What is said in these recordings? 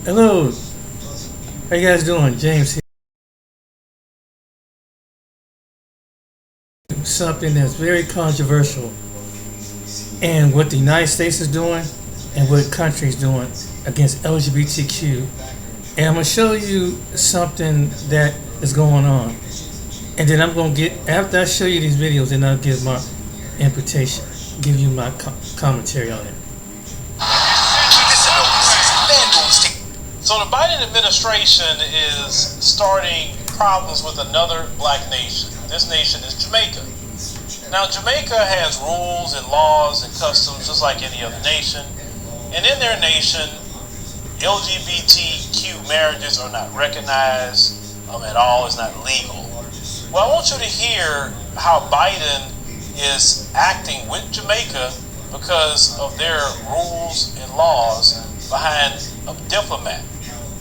Hello, how you guys doing? James here. Something that's very controversial, and what the United States is doing, and what countries doing against LGBTQ. And I'm gonna show you something that is going on, and then I'm gonna get after I show you these videos, then I'll give my imputation, give you my commentary on it. So the Biden administration is starting problems with another black nation. This nation is Jamaica. Now Jamaica has rules and laws and customs just like any other nation. And in their nation, LGBTQ marriages are not recognized at all. It's not legal. Well, I want you to hear how Biden is acting with Jamaica because of their rules and laws behind a diplomat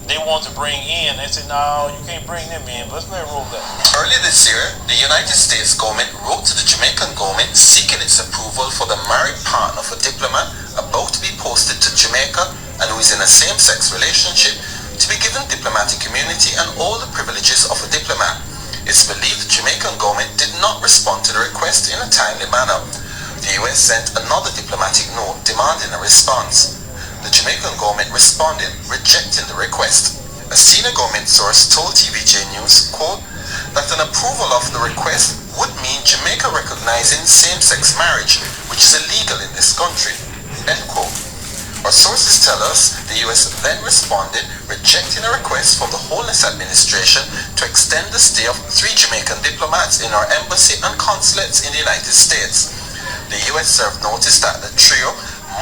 they want to bring in. They say, no, you can't bring them in, but let's let it roll that. Earlier this year, the United States government wrote to the Jamaican government seeking its approval for the married partner of a diplomat about to be posted to Jamaica and who is in a same-sex relationship to be given diplomatic immunity and all the privileges of a diplomat. It's believed the Jamaican government did not respond to the request in a timely manner. The US sent another diplomatic note demanding a response. The Jamaican government responded, rejecting the request. A senior government source told TVJ News, quote, that an approval of the request would mean Jamaica recognizing same-sex marriage, which is illegal in this country, end quote. Our sources tell us the US then responded, rejecting a request from the Holness administration to extend the stay of 3 Jamaican diplomats in our embassy and consulates in the United States. The US served notice that the trio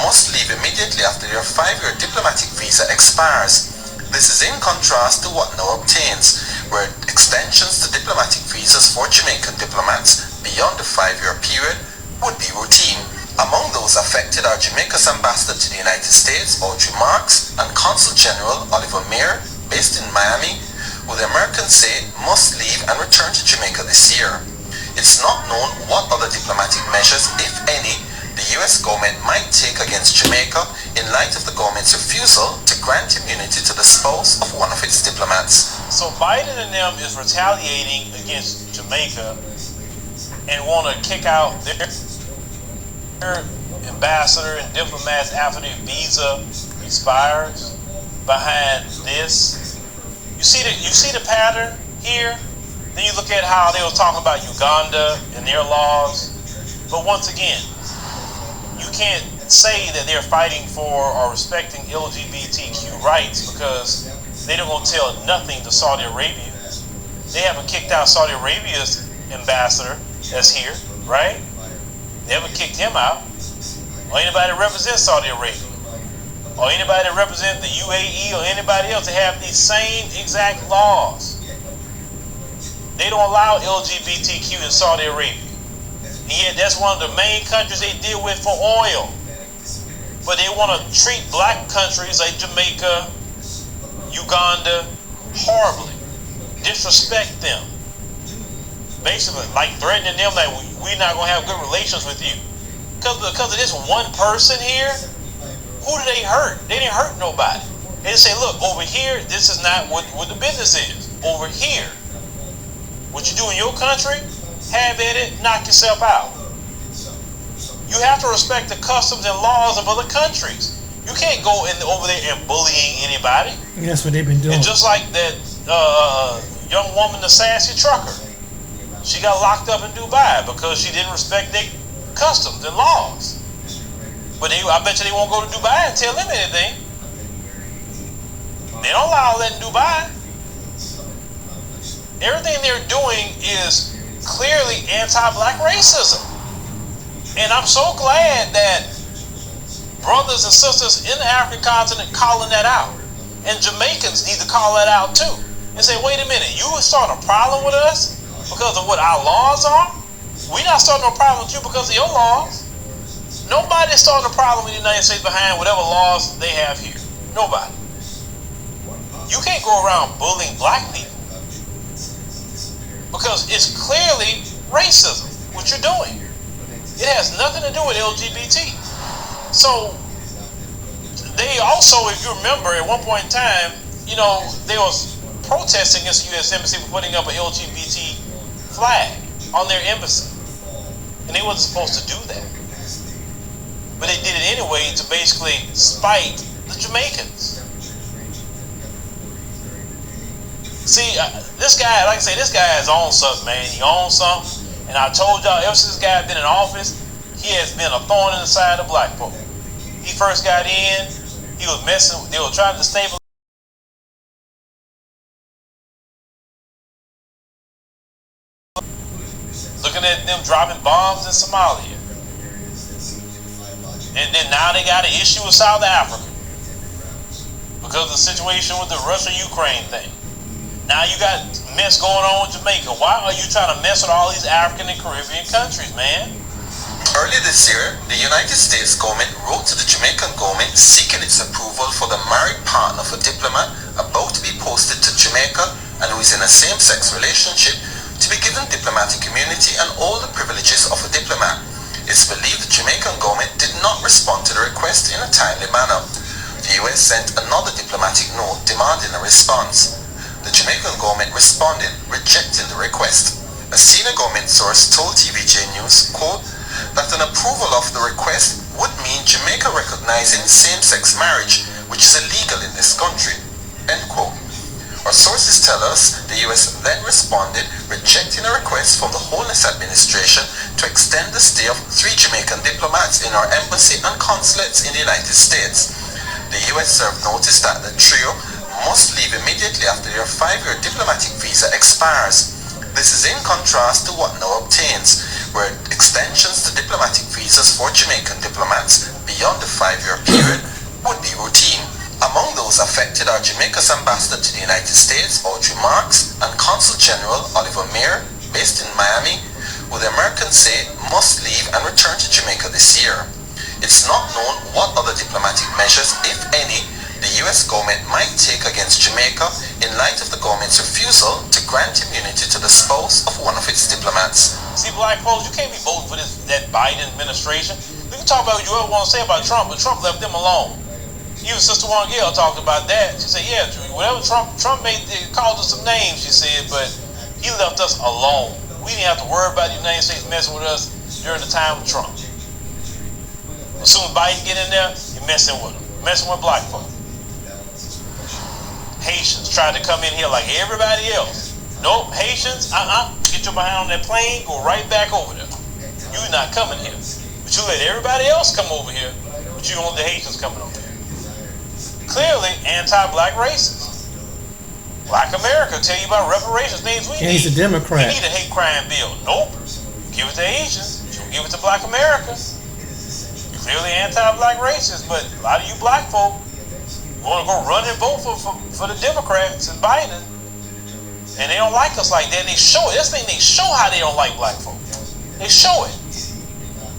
must leave immediately after their 5-year diplomatic visa expires. This is in contrast to what now obtains, where extensions to diplomatic visas for Jamaican diplomats beyond the 5-year period would be routine. Among those affected are Jamaica's ambassador to the United States, Audrey Marks, and Consul General Oliver Mayer, based in Miami, who the Americans say must leave and return to Jamaica this year. It's not known what other diplomatic measures, if any, the US government might take against Jamaica in light of the government's refusal to grant immunity to the spouse of one of its diplomats. So Biden and them is retaliating against Jamaica and want to kick out their ambassador and diplomats after their visa expires behind this. You see the pattern here? Then you look at how they were talking about Uganda and their laws. But once again, you can't say that they're fighting for or respecting LGBTQ rights because they don't go tell nothing to Saudi Arabia. They haven't kicked out Saudi Arabia's ambassador that's here, right? They haven't kicked him out. Or anybody that represents Saudi Arabia. Or anybody that represents the UAE or anybody else to have these same exact laws. They don't allow LGBTQ in Saudi Arabia. And yet that's one of the main countries they deal with for oil. But they want to treat black countries like Jamaica, Uganda, horribly. Disrespect them. Basically, like threatening them that we're not going to have good relations with you. Because of this one person here, who did they hurt? They didn't hurt nobody. They just say, look, over here, this is not what the business is. Over here. What you do in your country, have at it, knock yourself out. You have to respect the customs and laws of other countries. You can't go over there and bullying anybody. That's what they've been doing. And just like that young woman, the sassy trucker, she got locked up in Dubai because she didn't respect their customs and laws. But I bet you they won't go to Dubai and tell them anything. They don't allow that in Dubai. Everything they're doing is clearly anti-black racism. And I'm so glad that brothers and sisters in the African continent calling that out. And Jamaicans need to call that out too. And say, wait a minute, you are starting a problem with us because of what our laws are? We're not starting a problem with you because of your laws. Nobody's starting a problem in the United States behind whatever laws they have here. Nobody. You can't go around bullying black people. Because it's clearly racism, what you're doing. It has nothing to do with LGBT. So they also so if you remember, at one point in time, they was protesting against the U.S. Embassy for putting up an LGBT flag on their embassy. And they wasn't supposed to do that. But they did it anyway to basically spite the Jamaicans. See, this guy, like I say, this guy has owned something, man. He owns something. And I told y'all, ever since this guy been in office, he has been a thorn in the side of black folk. He first got in, he was messing, they were trying to destabilize. Looking at them dropping bombs in Somalia. And then now they got an issue with South Africa because of the situation with the Russia-Ukraine thing. Now you got mess going on with Jamaica. Why are you trying to mess with all these African and Caribbean countries, man? Earlier this year, the United States government wrote to the Jamaican government seeking its approval for the married partner of a diplomat about to be posted to Jamaica and who is in a same-sex relationship to be given diplomatic immunity and all the privileges of a diplomat. It's believed the Jamaican government did not respond to the request in a timely manner. The US sent another diplomatic note demanding a response. The Jamaican government responded, rejecting the request. A senior government source told TVJ News, quote, that an approval of the request would mean Jamaica recognizing same-sex marriage, which is illegal in this country, end quote. Our sources tell us the US then responded, rejecting a request from the Holness administration to extend the stay of 3 Jamaican diplomats in our embassy and consulates in the United States. The US served notice that the trio must leave immediately after their 5-year diplomatic visa expires. This is in contrast to what now obtains, where extensions to diplomatic visas for Jamaican diplomats beyond the 5-year period would be routine. Among those affected are Jamaica's ambassador to the United States, Audrey Marks, and Consul General Oliver Mayer, based in Miami, who the Americans say must leave and return to Jamaica this year. It's not known what other diplomatic measures, if any, the US government might take against Jamaica in light of the government's refusal to grant immunity to the spouse of one of its diplomats. See, black folks, you can't be voting for that Biden administration. We can talk about what you ever want to say about Trump, but Trump left them alone. Even Sister Warren Gale talked about that. She said, yeah, whatever Trump made, called us some names, she said, but he left us alone. We didn't have to worry about the United States messing with us during the time of Trump. As soon as Biden get in there, you're messing with him, messing with black folk. Haitians tried to come in here like everybody else. Nope, Haitians, get your behind on that plane, go right back over there. You're not coming here. But you let everybody else come over here, but you don't want the Haitians coming over here. Clearly anti-black racist. Black America tell you about reparations, things we need. He's a Democrat. We need a hate crime bill. Nope. Give it to Asians. You don't give it to Black America. Clearly anti-black racist, but a lot of you black folk want to go run and vote for the Democrats and Biden. And they don't like us like that. And they show it. This thing, they show how they don't like black folk. They show it.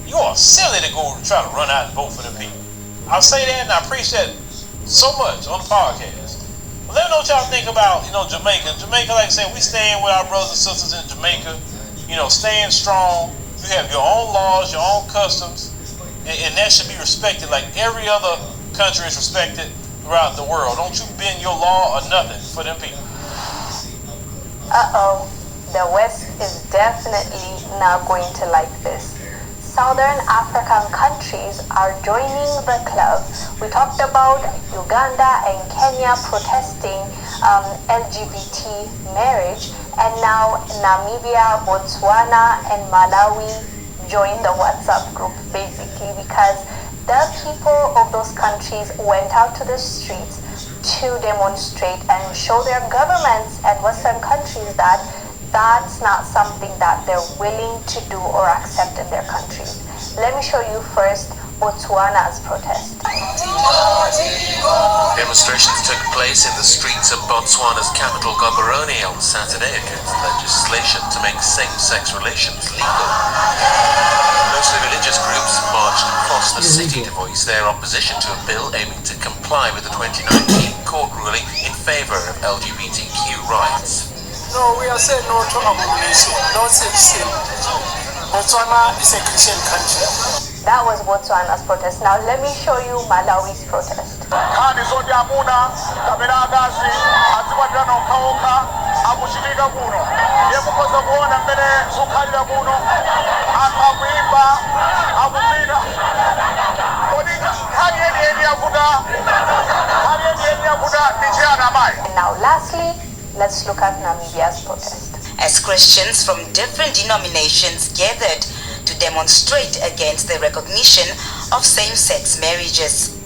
You are silly to go try to run out and vote for the people. I'll say that and I preach that so much on the podcast. But let me know what y'all think about, Jamaica. Jamaica, like I said, we staying with our brothers and sisters in Jamaica, staying strong. You have your own laws, your own customs, and that should be respected like every other country is respected throughout the world. Don't you bend your law or nothing for them people. The West is definitely not going to like this. Southern African countries are joining the club. We talked about Uganda and Kenya protesting LGBT marriage, and now Namibia, Botswana, and Malawi joined the WhatsApp group basically because the people of those countries went out to the streets to demonstrate and show their governments and Western countries that that's not something that they're willing to do or accept in their countries. Let me show you first Botswana's protest. Demonstrations took place in the streets of Botswana's capital Gaborone on Saturday against legislation to make same-sex relations legal. Mostly religious groups marched across the city to voice their opposition to a bill aiming to comply with the 2019 court ruling in favor of LGBTQ rights. No, we are saying no to abomination, no such sin. Botswana is a Christian country. That was Botswana's protest. Now let me show you Malawi's protest. And now lastly, let's look at Namibia's protest. As Christians from different denominations gathered to demonstrate against the recognition of same-sex marriages.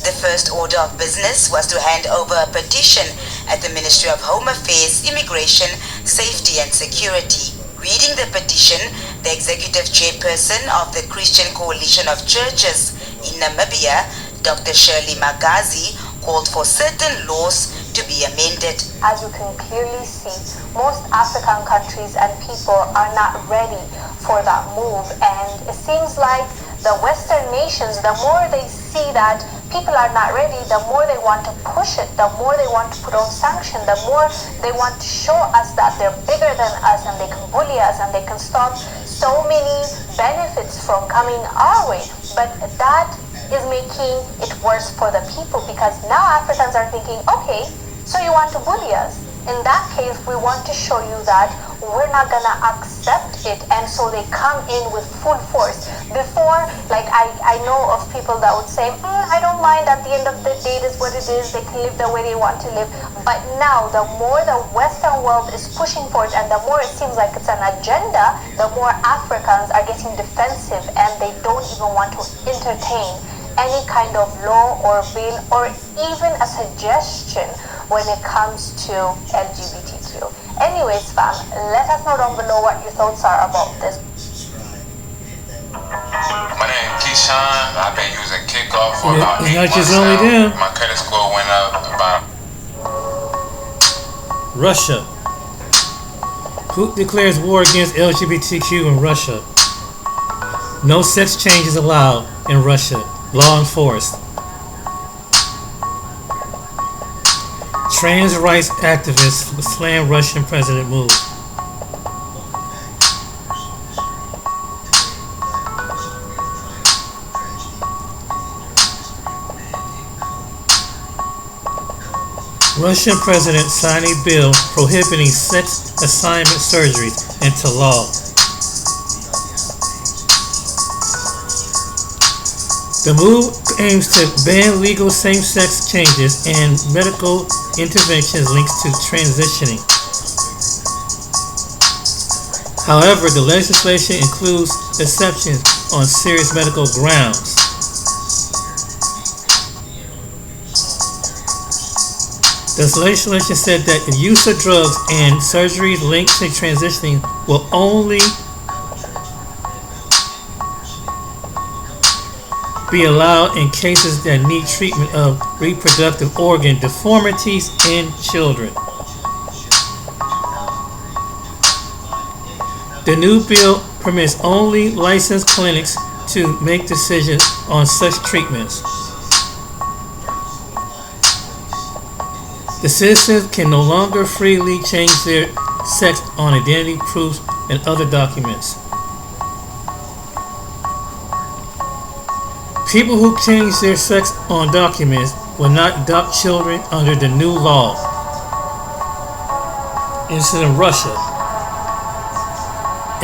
The first order of business was to hand over a petition at the Ministry of Home Affairs, Immigration, Safety and Security. Reading the petition, the executive chairperson of the Christian Coalition of Churches in Namibia, Dr. Shirley Magazi, called for certain laws to be amended. As you can clearly see, most African countries and people are not ready for that move, and it seems like the Western nations, the more they see that people are not ready, the more they want to push it, the more they want to put on sanction, the more they want to show us that they're bigger than us and they can bully us and they can stop so many benefits from coming our way. But that is making it worse for the people, because now Africans are thinking, okay, so you want to bully us? In that case, we want to show you that we're not gonna accept it, and so they come in with full force. Before, like I know of people that would say, I don't mind, at the end of the day, it is what it is, they can live the way they want to live. But now, the more the Western world is pushing for it, and the more it seems like it's an agenda, the more Africans are getting defensive, and they don't even want to entertain any kind of law or bill or even a suggestion when it comes to LGBTQ. Anyways, fam, let us know down below what your thoughts are about this. My name is Keyshawn. I've been using Kickoff for about 8 months now. My credit score went up about... Russia. Who declares war against LGBTQ in Russia? No sex changes allowed in Russia. Law enforced. Trans rights activists slam Russian president move. Russian president signing bill prohibiting sex assignment surgeries into law. The move aims to ban legal same-sex changes and medical interventions linked to transitioning. However, the legislation includes exceptions on serious medical grounds. The legislation said that the use of drugs and surgeries linked to transitioning will only be allowed in cases that need treatment of reproductive organ deformities in children. The new bill permits only licensed clinics to make decisions on such treatments. The citizens can no longer freely change their sex on identity proofs and other documents. People who change their sex on documents will not adopt children under the new law. This is in Russia.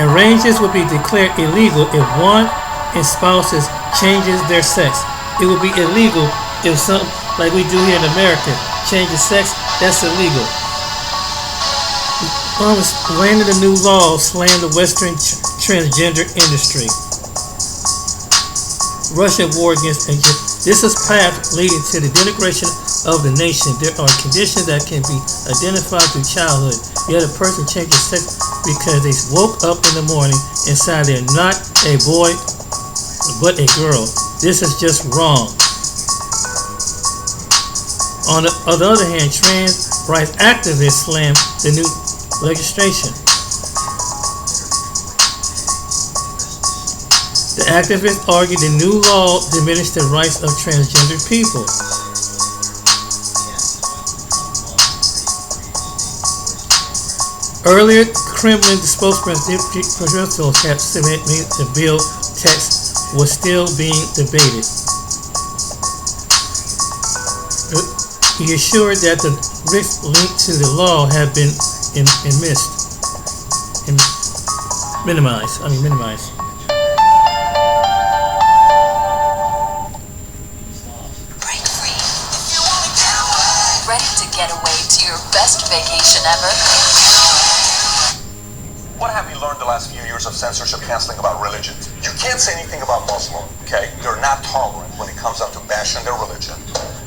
Arrangements will be declared illegal if one in spouses changes their sex. It will be illegal if some, like we do here in America, changes sex. That's illegal. Landing the new law slammed the Western transgender industry. Russian war against this is path leading to the denigration of the nation. There are conditions that can be identified through childhood. Yet a person changes sex because they woke up in the morning and decided they're not a boy but a girl. This is just wrong. On the other hand, trans rights activists slam the new legislation. The activists argue the new law diminished the rights of transgender people. Earlier, Kremlin spokesperson have submitted the bill text was still being debated. He assured that the risks linked to the law have been minimized. Break free. Ready to get away to your best vacation ever? What have you learned the last few years of censorship canceling about religion? You can't say anything about Muslim, okay? They're not tolerant when it comes down to bashing their religion.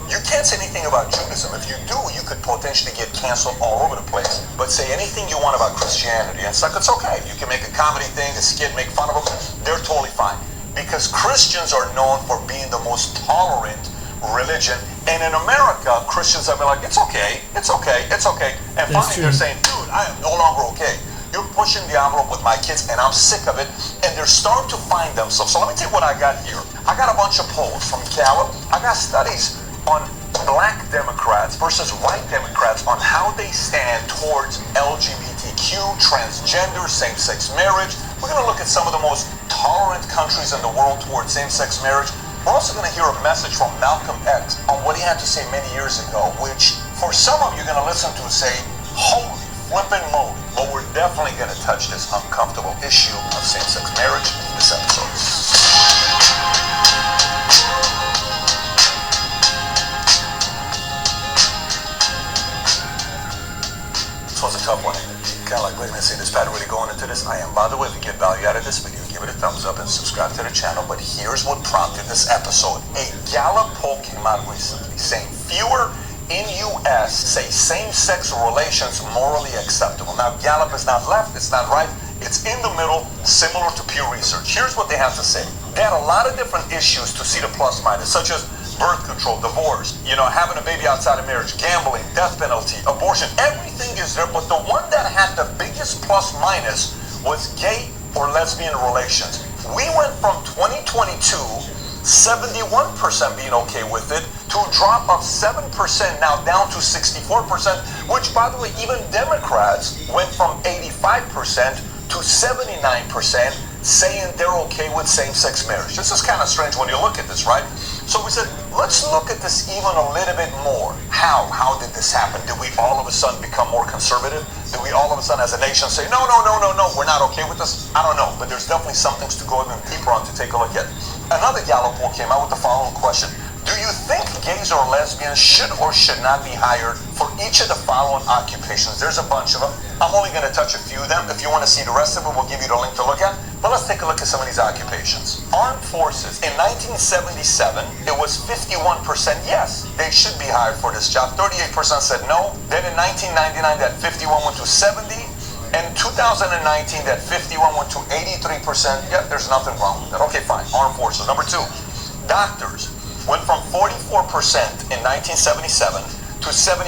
You can't say anything about Judaism. If you do, you could potentially get canceled all over the place. But say anything you want about Christianity, and it's like, it's okay. You can make a comedy thing, a skit, make fun of them. They're totally fine. Because Christians are known for being the most tolerant religion. And in America, Christians have been like, it's okay, it's okay, it's okay. And finally they're saying, dude, I am no longer okay. You're pushing the envelope with my kids, and I'm sick of it. And they're starting to find themselves. So let me tell you what I got here. I got a bunch of polls from Gallup. I got studies on black Democrats versus white Democrats on how they stand towards LGBTQ, transgender, same-sex marriage. We're going to look at some of the most tolerant countries in the world towards same-sex marriage. We're also going to hear a message from Malcolm X on what he had to say many years ago, which for some of you are going to listen to say, holy flippin' moly. But we're definitely going to touch this uncomfortable issue of same-sex marriage in this episode. This was a tough one. Kind of like, wait a minute, see this pattern really going into this? I am. By the way, if you get value out of this video, give it a thumbs up and subscribe to the channel. But here's what prompted this episode. A Gallup poll came out recently saying fewer in U.S. say same-sex relations morally acceptable. Now, Gallup is not left, it's not right, it's in the middle, similar to Pew Research. Here's what they have to say. They had a lot of different issues to see the plus minus, such as birth control, divorce, having a baby outside of marriage, gambling, death penalty, abortion, everything is there, but the one that had the biggest plus minus was gay or lesbian relations. We went from 2022, 71% being okay with it, to a drop of 7% now down to 64%, which, by the way, even Democrats went from 85% to 79% saying they're okay with same-sex marriage. This is kind of strange when you look at this, right? So we said, let's look at this even a little bit more. How did this happen? Did we all of a sudden become more conservative? Did we all of a sudden as a nation say, no, we're not okay with this? I don't know, but there's definitely some things to go even deeper on to take a look at. Another Gallup poll came out with the following question. Do you think gays or lesbians should or should not be hired for each of the following occupations? There's a bunch of them. I'm only going to touch a few of them. If you want to see the rest of it, we'll give you the link to look at. But let's take a look at some of these occupations. Armed forces. In 1977, it was 51% yes, they should be hired for this job. 38% said no. Then in 1999, that 51 went to 70. In 2019, that 51 went to 83%. Yeah, there's nothing wrong with that. Okay, fine. Armed forces. Number two, doctors. Went from 44% in 1977 to 75%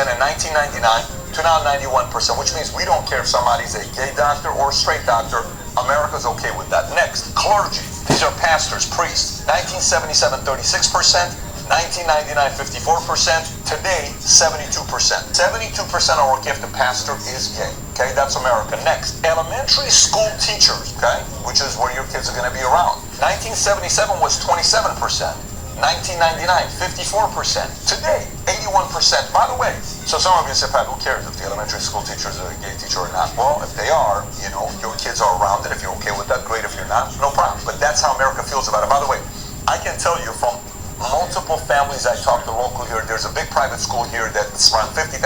in 1999 to now 91%, which means we don't care if somebody's a gay doctor or a straight doctor. America's okay with that. Next, clergy. These are pastors, priests. 1977, 36%. 1999, 54%. Today, 72%. 72% are okay if the pastor is gay. Okay, that's America. Next, elementary school teachers, okay, which is where your kids are going to be around. 1977 was 27%. 1999, 54%. Today, 81%. By the way, so some of you say, Pat, who cares if the elementary school teacher is a gay teacher or not? Well, if they are, your kids are around it. If you're okay with that, great. If you're not, no problem. But that's how America feels about it. By the way, I can tell you from multiple families I talk to local here, there's a big private school here that's around $50,000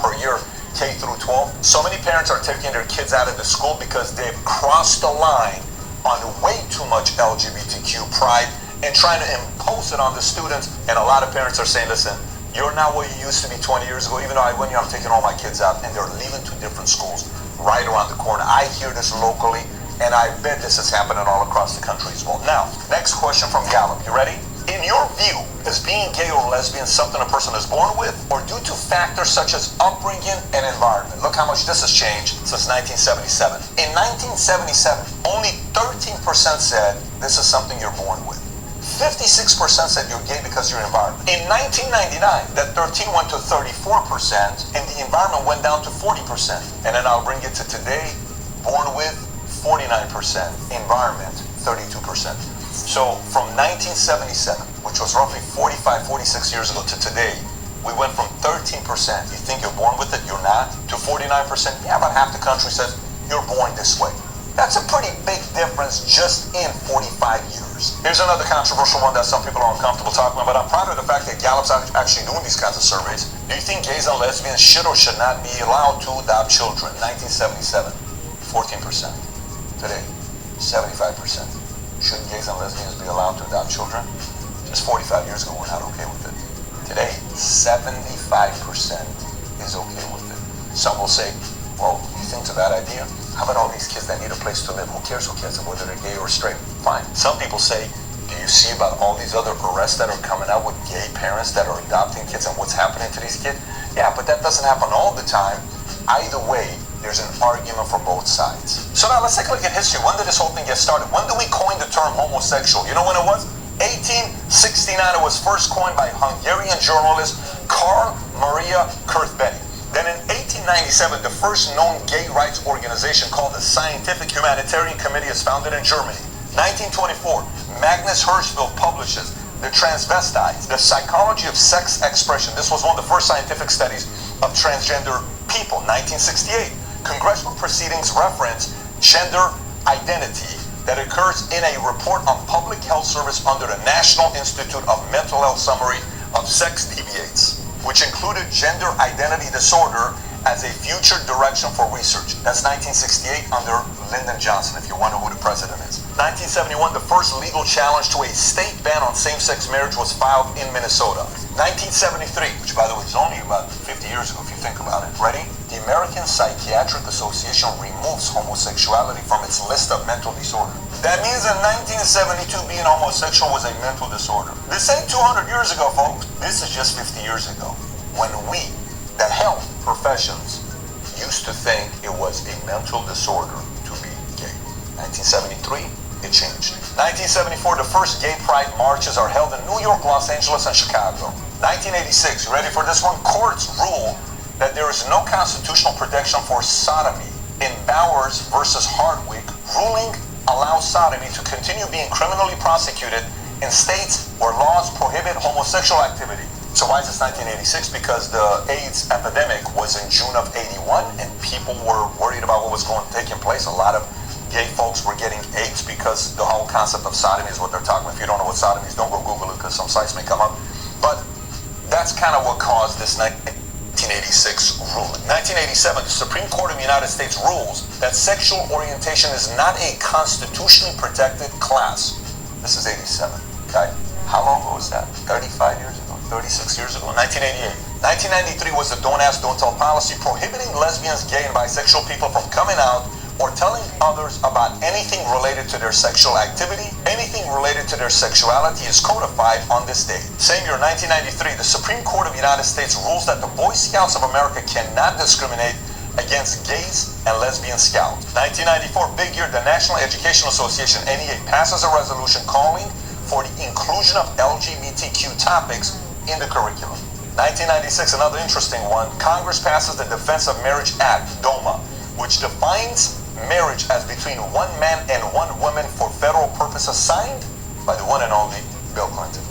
per year, K through 12. So many parents are taking their kids out of the school because they've crossed the line on way too much LGBTQ pride and trying to impose it on the students. And a lot of parents are saying, listen, you're not what you used to be 20 years ago. Even though I went here, I'm taking all my kids out, and they're leaving to different schools right around the corner. I hear this locally, and I bet this is happening all across the country as well. Now, next question from Gallup. You ready? In your view, is being gay or lesbian something a person is born with, or due to factors such as upbringing and environment? Look how much this has changed since 1977. In 1977, only 13% said this is something you're born with. 56% said you're gay because of your environment. In 1999, that 13 went to 34%, and the environment went down to 40%. And then I'll bring it to today, born with 49%, environment 32%. So from 1977, which was roughly 45, 46 years ago, to today, we went from 13%, you think you're born with it, you're not, to 49%. Yeah, about half the country says you're born this way. That's a pretty big difference just in 45 years. Here's another controversial one that some people are uncomfortable talking about. I'm proud of the fact that Gallup's actually doing these kinds of surveys. Do you think gays and lesbians should or should not be allowed to adopt children? 1977, 14%. Today, 75%. Shouldn't gays and lesbians be allowed to adopt children? Just 45 years ago, we're not okay with it. Today, 75% is okay with it. Some will say, well, you think it's a bad idea? How about all these kids that need a place to live? Who cares whether they're gay or straight? Fine. Some people say, do you see about all these other arrests that are coming out with gay parents that are adopting kids and what's happening to these kids? Yeah, but that doesn't happen all the time. Either way, there's an argument for both sides. So now let's take a look at history. When did this whole thing get started? When did we coin the term homosexual? You know when it was? 1869. It was first coined by Hungarian journalist Karl Maria Kurthbeny. Then in 1897, the first known gay rights organization called the Scientific Humanitarian Committee is founded in Germany. 1924, Magnus Hirschfeld publishes The Transvestites, The Psychology of Sex Expression. This was one of the first scientific studies of transgender people. 1968, congressional proceedings reference gender identity that occurs in a report on public health service under the National Institute of Mental Health summary of sex deviates, which included gender identity disorder as a future direction for research. That's 1968 under Lyndon Johnson, if you wonder who the president is. 1971, the first legal challenge to a state ban on same-sex marriage was filed in Minnesota. 1973, which by the way is only about 50 years ago if you think about it. Ready? The American Psychiatric Association removes homosexuality from its list of mental disorders. That means in 1972 being homosexual was a mental disorder. This ain't 200 years ago, folks. This is just 50 years ago, when we, the health professions, used to think it was a mental disorder to be gay. 1973, it changed. 1974, the first gay pride marches are held in New York, Los Angeles, and Chicago. 1986, you ready for this one? Courts rule that there is no constitutional protection for sodomy in Bowers versus Hardwick. Ruling allows sodomy to continue being criminally prosecuted in states where laws prohibit homosexual activity. So why is this 1986? Because the AIDS epidemic was in June of 81 and people were worried about what was taking place. A lot of gay folks were getting AIDS because the whole concept of sodomy is what they're talking about. If you don't know what sodomy is, don't go Google it because some sites may come up. But that's kind of what caused this 1986 ruling. 1987, the Supreme Court of the United States rules that sexual orientation is not a constitutionally protected class. This is 87, okay? How long ago was that? 35 years ago? 36 years ago? 1988. 1993 was the Don't Ask, Don't Tell policy prohibiting lesbians, gay, and bisexual people from coming out or telling others about anything related to their sexual activity. Anything related to their sexuality is codified on this date. Same year, 1993, the Supreme Court of the United States rules that the Boy Scouts of America cannot discriminate against gays and lesbian scouts. 1994, big year, the National Education Association, NEA, passes a resolution calling for the inclusion of LGBTQ topics in the curriculum. 1996, another interesting one, Congress passes the Defense of Marriage Act, DOMA, which defines marriage as between one man and one woman for federal purposes, signed by the one and only Bill Clinton.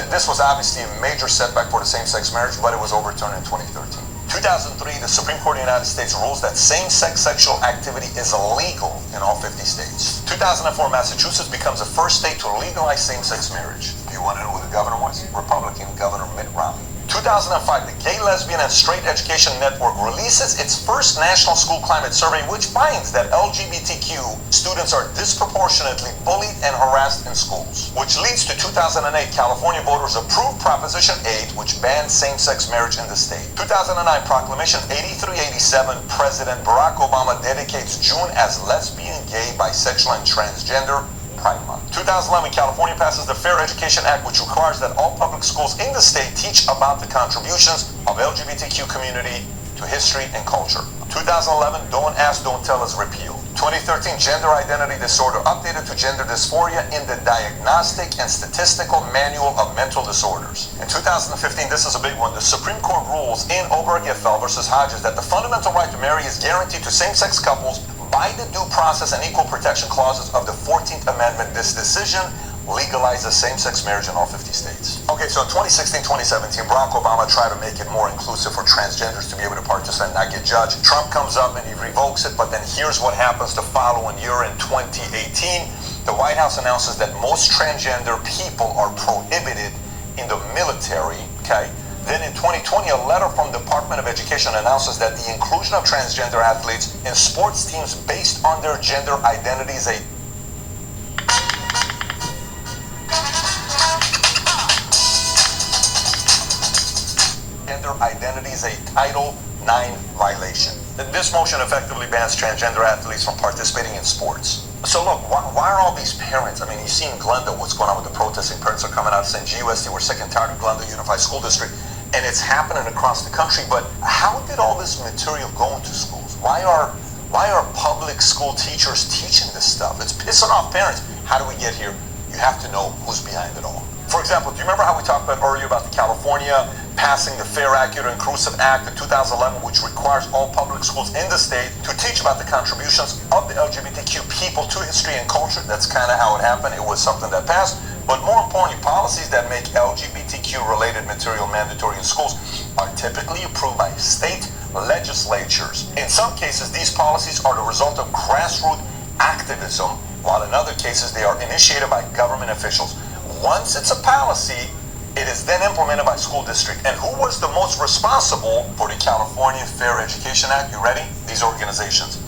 This was obviously a major setback for the same-sex marriage, but it was overturned in 2013. 2003, the Supreme Court of the United States rules that same-sex sexual activity is illegal in all 50 states. 2004, Massachusetts becomes the first state to legalize same-sex marriage. Do you want to know who the governor was? Republican Governor Mitt Romney. 2005, the Gay, Lesbian, and Straight Education Network releases its first national school climate survey, which finds that LGBTQ students are disproportionately bullied and harassed in schools, which leads to 2008, California voters approved Proposition 8, which banned same-sex marriage in the state. 2009, Proclamation 8387, President Barack Obama dedicates June as Lesbian, Gay, Bisexual, and Transgender Pride Month. 2011, California passes the Fair Education Act, which requires that all public schools in the state teach about the contributions of LGBTQ community to history and culture. 2011, Don't Ask, Don't Tell is repealed. 2013, Gender Identity Disorder updated to Gender Dysphoria in the Diagnostic and Statistical Manual of Mental Disorders. In 2015, this is a big one, the Supreme Court rules in Obergefell versus Hodges that the fundamental right to marry is guaranteed to same-sex couples by the Due Process and Equal Protection Clauses of the 14th Amendment. This decision legalizes same-sex marriage in all 50 states. Okay, so in 2016, 2017, Barack Obama tried to make it more inclusive for transgenders to be able to participate and not get judged. Trump comes up and he revokes it, but then here's what happens the following year in 2018. The White House announces that most transgender people are prohibited in the military, okay? Then in 2020, a letter from the Department of Education announces that the inclusion of transgender athletes in sports teams based on their gender identity is a Title IX violation. This motion effectively bans transgender athletes from participating in sports. So look, why are all these parents, I mean, you see in Glendale what's going on with the protesting. Parents are coming out saying, GUSD, we're sick and tired of Glendale Unified School District, and it's happening across the country. But how did all this material go into schools? Why are public school teachers teaching this stuff? It's pissing off parents. How do we get here? You have to know who's behind it all. For example, do you remember how we talked about earlier about the California passing the Fair, Accurate, and Inclusive Act in 2011, which requires all public schools in the state to teach about the contributions of the LGBTQ people to history and culture? That's kind of how it happened. It was something that passed. But more importantly, policies that make LGBTQ-related material mandatory in schools are typically approved by state legislatures. In some cases, these policies are the result of grassroots activism, while in other cases, they are initiated by government officials. Once it's a policy, it is then implemented by school district. And who was the most responsible for the California Fair Education Act? You ready? These organizations: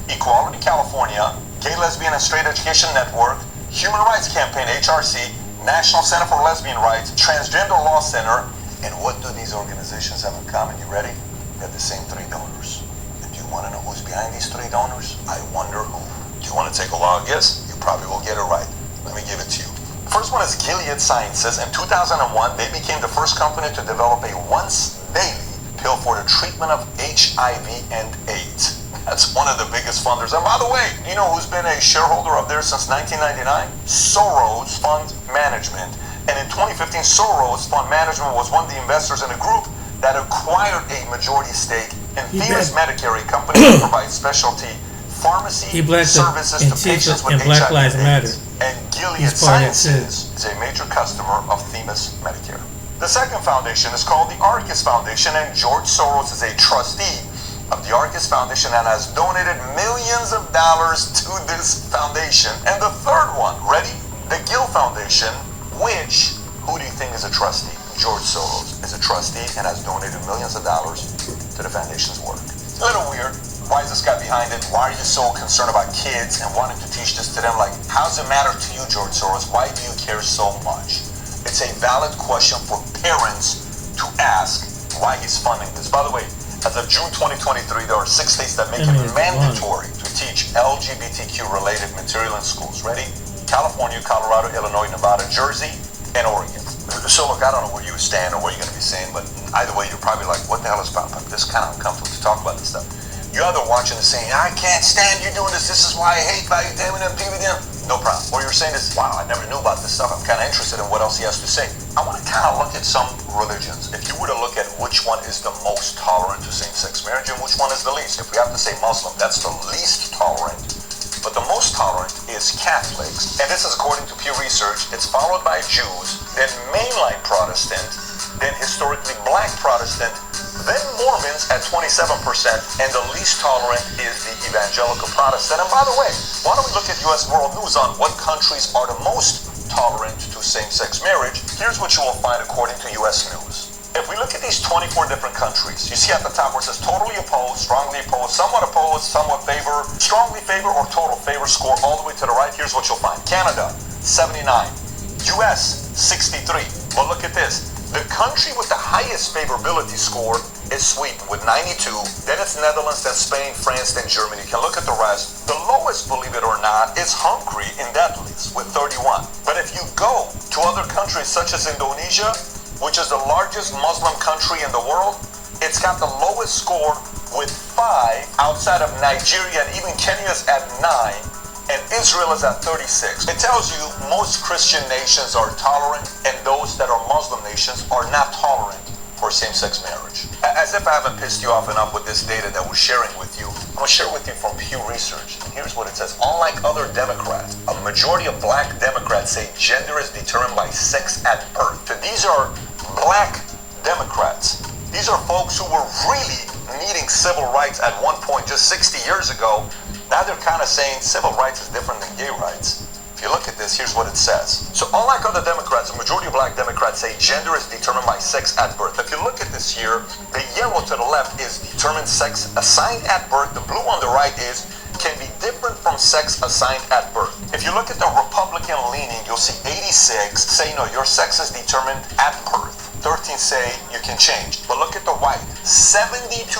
Equality California, Gay, Lesbian, and Straight Education Network, Human Rights Campaign, HRC, National Center for Lesbian Rights, Transgender Law Center. And what do these organizations have in common? You ready? They have the same three donors. And do you want to know who's behind these three donors? I wonder who. Do you want to take a wild guess? You probably will get it right. Let me give it to you. First one is Gilead Sciences. In 2001, they became the first company to develop a once-daily pill for the treatment of HIV and AIDS. That's one of the biggest funders. And by the way, do you know who's been a shareholder of theirs since 1999? Soros Fund Management. And in 2015, Soros Fund Management was one of the investors in a group that acquired a majority stake in Themis Medicare, a company that provides specialty pharmacy services to patients with HIV and AIDS. And Gilead Sciences is a major customer of Themis Medicare. The second foundation is called the Arcus Foundation, and George Soros is a trustee of the Arcus Foundation and has donated millions of dollars to this foundation. And the third one, ready? The Gill Foundation, which, who do you think is a trustee? George Soros is a trustee and has donated millions of dollars to the foundation's work. It's a little weird. Why is this guy behind it? Why are you so concerned about kids and wanting to teach this to them? Like, how does it matter to you, George Soros? Why do you care so much? It's a valid question for parents to ask why he's funding this. By the way, as of June 2023, there are 6 states that make it mandatory to teach LGBTQ-related material in schools. Ready? California, Colorado, Illinois, Nevada, Jersey, and Oregon. So look, I don't know where you stand or what you're going to be saying, but either way, you're probably like, what the hell is popping up? This kind of uncomfortable to talk about this stuff. You're either watching and saying, I can't stand you doing this. This is why I hate valuetainment and PVDM. No problem. Or you're saying this, wow, I never knew about this stuff. I'm kind of interested in what else he has to say. I want to kind of look at some religions. If you were to look at which one is the most tolerant to same-sex marriage and which one is the least. If we have to say Muslim, that's the least tolerant. But the most tolerant is Catholics. And this is according to Pew Research. It's followed by Jews, then mainline Protestant, then historically black Protestant, then Mormons at 27%, and the least tolerant is the evangelical Protestant. And by the way, why don't we look at U.S. World News on what countries are the most tolerant to same-sex marriage? Here's what you will find according to U.S. News. If we look at these 24 different countries, you see at the top where it says totally opposed, strongly opposed, somewhat favor, strongly favor, or total favor score all the way to the right. Here's what you'll find. Canada, 79. U.S., 63. But look at this. The country with the highest favorability score is Sweden with 92. Then it's Netherlands, then Spain, France, then Germany. You can look at the rest. The lowest, believe it or not, is Hungary in that list with 31. But if you go to other countries such as Indonesia, which is the largest Muslim country in the world, it's got the lowest score with 5 outside of Nigeria, and even Kenya's at 9. And Israel is at 36. It tells you most Christian nations are tolerant and those that are Muslim nations are not tolerant for same-sex marriage. As if I haven't pissed you off enough with this data that we're sharing with you, I'm going to share with you from Pew Research. Here's what it says. Unlike other Democrats, a majority of black Democrats say gender is determined by sex at birth. So these are black Democrats. These are folks who were really needing civil rights at one point just 60 years ago. Now they're kind of saying civil rights is different than gay rights. If you look at this, here's what it says. So unlike other Democrats, a majority of black Democrats say gender is determined by sex at birth. If you look at this here, the yellow to the left is determined sex assigned at birth. The blue on the right is can be different from sex assigned at birth. If you look at the Republican leaning, you'll see 86 say no, your sex is determined at birth. 13 say you can change. But look at the white. 72%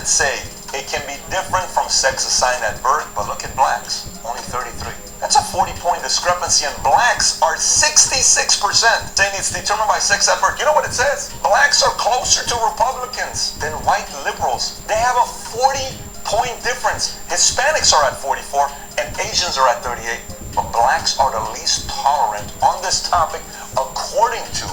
say it can be different from sex assigned at birth, but look at blacks, only 33. That's a 40-point discrepancy, and blacks are 66% saying it's determined by sex at birth. You know what it says? Blacks are closer to Republicans than white liberals. They have a 40-point difference. Hispanics are at 44, and Asians are at 38. But blacks are the least tolerant on this topic, according to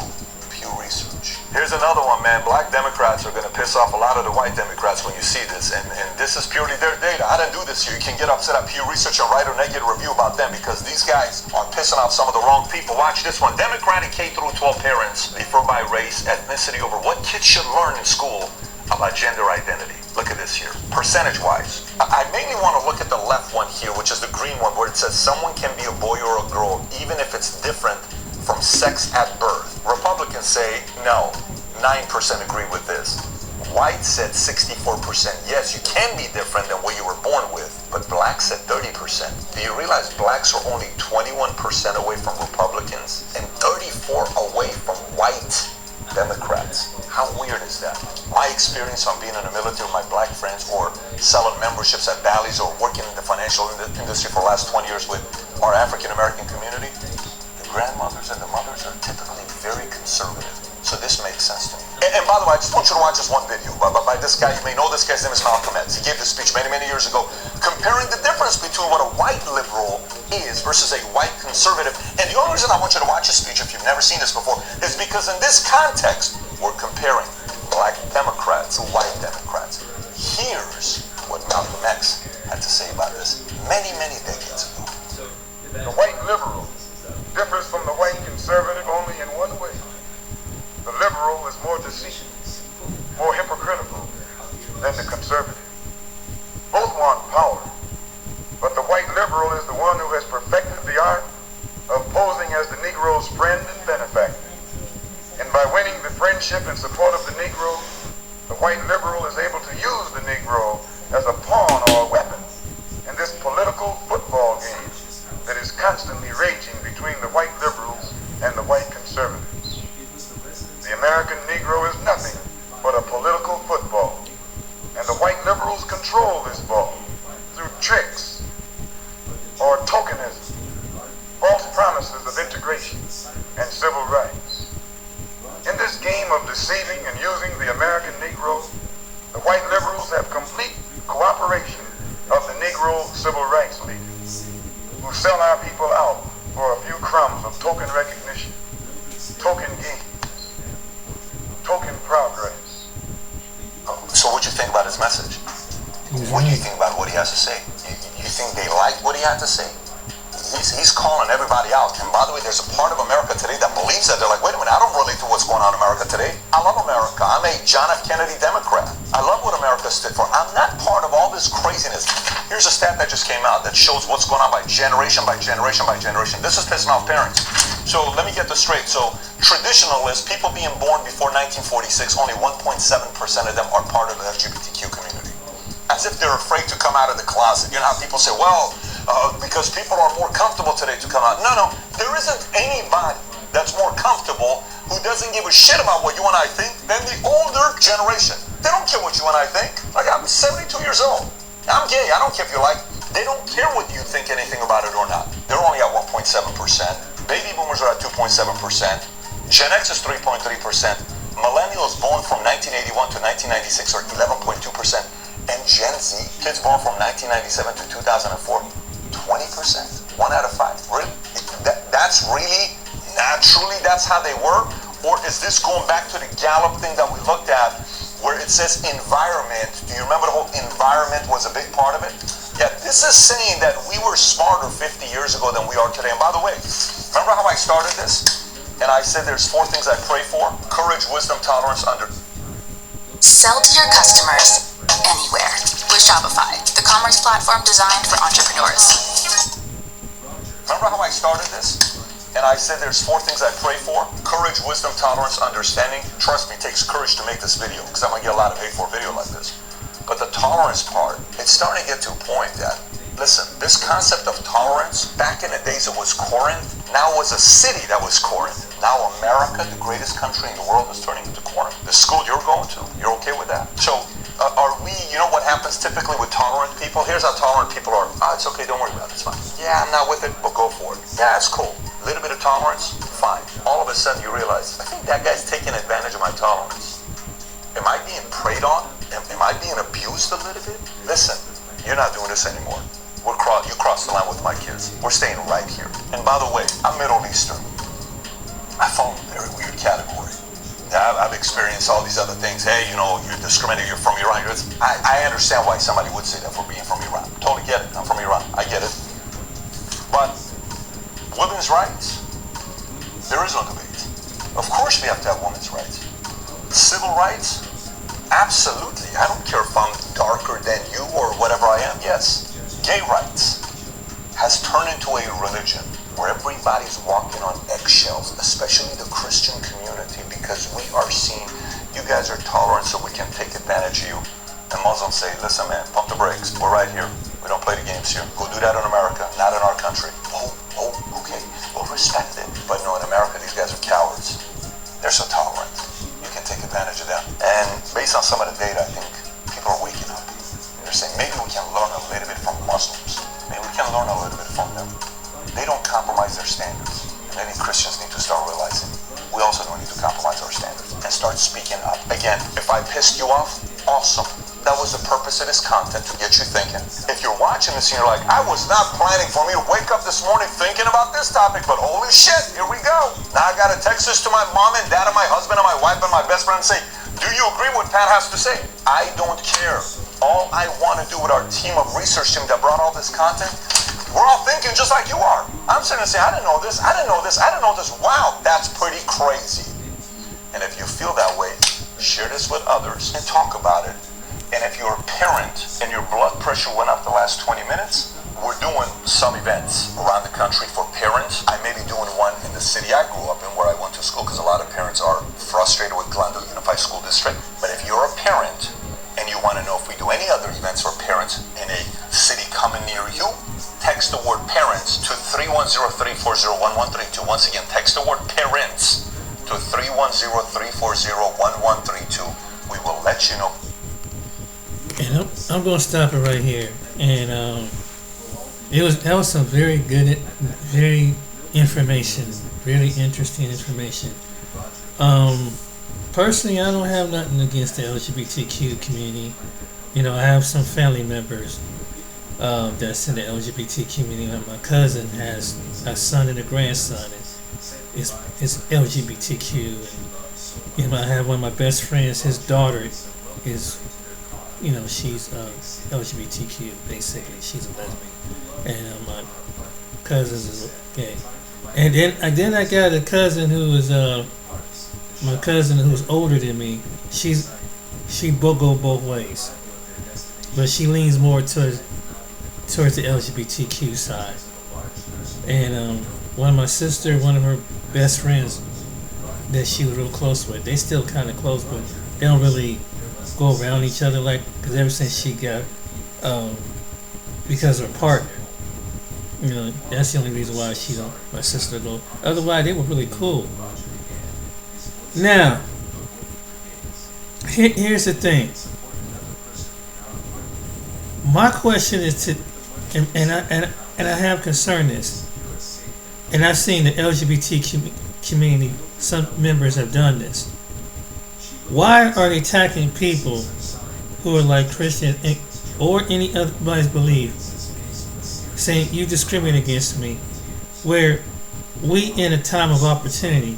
Pew Research. Here's another one, man. Black Democrats are going to piss off a lot of the white Democrats when you see this, and this is purely their data. I didn't do this here. You can get upset at Pew Research and write a negative review about them because these guys are pissing off some of the wrong people. Watch this one. Democratic K-12 parents differ by race, ethnicity over what kids should learn in school about gender identity. Look at this here. Percentage-wise, I mainly want to look at the left one here, which is the green one, where it says someone can be a boy or a girl, even if it's different from sex at birth. Republicans say no. 9% agree with this. White said 64%. Yes, you can be different than what you were born with, but blacks said 30%. Do you realize blacks are only 21% away from Republicans and 34 away from white Democrats? How weird is that? My experience on being in the military with my black friends or selling memberships at Bally's or working in the financial industry for the last 20 years with our African American community, the grandmothers and the mothers are typically very conservative. So this makes sense to me. And by the way, I just want you to watch this one video by this guy. You may know this guy's name is Malcolm X. He gave this speech many, many years ago, comparing the difference between what a white liberal is versus a white conservative. And the only reason I want you to watch this speech, if you've never seen this before, is because in this context, we're comparing black Democrats to white Democrats. Here's what Malcolm X had to say about this many, many decades ago. The white liberal differs from the white conservative only in one way. The liberal is more deceitful, more hypocritical than the conservative. Both want power, but the white liberal is the one who has perfected the art of posing as the Negro's friend and benefactor. And by winning the friendship and support of the Negro, the white liberal is able to use the Negro as a pawn or a weapon in this political football game that is constantly raging between the white liberals and the white conservatives. The American Negro is nothing but a political football, and the white liberals control this ball through tricks or tokenism, false promises of integration and civil rights. In this game of deceiving and using the American Negro, the white liberals have complete cooperation of the Negro civil rights leaders, who sell our people out for a few crumbs of token recognition, token gain, token progress. So what do you think about his message? What do you think about what he has to say? You think they like what he had to say? He's calling everybody out. And by the way, there's a part of America today that believes that. They're like, wait a minute, I don't relate to what's going on in America today. I love America. I'm a John F. Kennedy Democrat. I love what America stood for. I'm not part of all this craziness. Here's a stat that just came out that shows what's going on by generation, by generation, by generation. This is pissing off parents. So let me get this straight. So traditionalists, people being born before 1946, only 1.7% of them are part of the LGBTQ community. As if they're afraid to come out of the closet. You know how people say, well, because people are more comfortable today to come out. No, there isn't anybody that's more comfortable who doesn't give a shit about what you and I think than the older generation. They don't care what you and I think. Like, I'm 72 years old. I'm gay. I don't care if you like. They don't care whether you think anything about it or not. They're only at 1.7%. Baby boomers are at 2.7%. Gen X is 3.3%. Millennials born from 1981 to 1996 are 11.2%. And Gen Z, kids born from 1997 to 2004, 20%, 1 out of 5. Really? That's really naturally that's how they were? Or is this going back to the Gallup thing that we looked at, where where it says environment. Do you remember the whole environment was a big part of it? Yeah, this is saying that we were smarter 50 years ago than we are today. And by the way, remember how I started this? And I said there's 4 things I pray for: courage, wisdom, tolerance, Sell to your customers anywhere with Shopify, the commerce platform designed for entrepreneurs. Remember how I started this? And I said there's 4 things I pray for: courage, wisdom, tolerance, understanding. Trust me, it takes courage to make this video, because I'm going to get a lot of hate for a video like this. But the tolerance part, it's starting to get to a point that, listen, this concept of tolerance, back in the days it was Corinth, now it was a city that was Corinth. Now America, the greatest country in the world, is turning into Corinth. The school you're going to, you're okay with that? So, are we, you know what happens typically with tolerant people? Here's how tolerant people are. It's okay, don't worry about it, it's fine. Yeah, I'm not with it, but go for it. Yeah, it's cool. A little bit of tolerance, fine. All of a sudden you realize, I think that guy's taking advantage of my tolerance. Am I being preyed on? Am I being abused a little bit? Listen, you're not doing this anymore. You crossed the line with my kids. We're staying right here. And by the way, I'm Middle Eastern. I fall in a very weird category. Yeah, I've experienced all these other things. Hey, you know, you're discriminating, you're from Iran. I understand why somebody would say that for being from Iran. Totally get it. I'm from Iran. I get it. But women's rights, there is no debate. Of course we have to have women's rights. Civil rights, absolutely. I don't care if I'm darker than you or whatever I am. Yes. Gay rights has turned into a religion where everybody's walking on eggshells, especially the Christian community, because we are seeing you guys are tolerant so we can take advantage of you. And Muslims say, listen man, pump the brakes. We're right here. We don't play the games here. Go do that in America, not in our country. Oh, okay. We'll respect it. But no, in America, these guys are cowards. They're so tolerant. You can take advantage of them. And based on some of the data, I think people are waking up. They're saying maybe we can learn a little bit from Muslims. Maybe we can learn a little bit from them. They don't compromise their standards. And I think Christians need to start realizing we also don't need to compromise our standards and start speaking up. Again, if I pissed you off, awesome. That was the purpose of this content, to get you thinking. If you're watching this and you're like, I was not planning for me to wake up this morning thinking about this topic, but holy shit, here we go. Now I gotta text this to my mom and dad and my husband and my wife and my best friend and say, do you agree with what Pat has to say? I don't care. All I want to do with our team of research team that brought all this content, we're all thinking just like you are. I'm sitting and saying, I didn't know this, I didn't know this, I didn't know this. Wow, that's pretty crazy. And if you feel that way, share this with others and talk about it. And if you're a parent and your blood pressure went up the last 20 minutes, we're doing some events around the country for parents. I may be doing one in the city I grew up in where I went to school, because a lot of parents are frustrated with Glendale Unified School District. But if you're a parent and you want to know if we do any other events for parents in a city coming near you, text the word parents to 310-340-1132. Once again, text the word parents to 310-340-1132. We will let you know. And I'm going to stop it right here. And that was some very good, very information, very interesting information. Personally, I don't have nothing against the LGBTQ community. You know, I have some family members that's in the LGBT community. My cousin has a son and a grandson. It's LGBTQ. You know, I have one of my best friends. His daughter is, you know, she's LGBTQ. Basically, she's a lesbian. And my cousins is gay. And then I got a cousin who is my cousin who's older than me. She go both ways, but she leans more towards the LGBTQ side. And one of her best friends that she was real close with, they still kind of close, but they don't really go around each other because ever since she got because of her partner. You know, that's the only reason why my sister go. Otherwise, they were really cool. Now, here's the thing. My question is and I have concern this, and I've seen the LGBT community. Some members have done this. Why are they attacking people who are like Christian or any other's belief? Saying you discriminate against me, where we in a time of opportunity,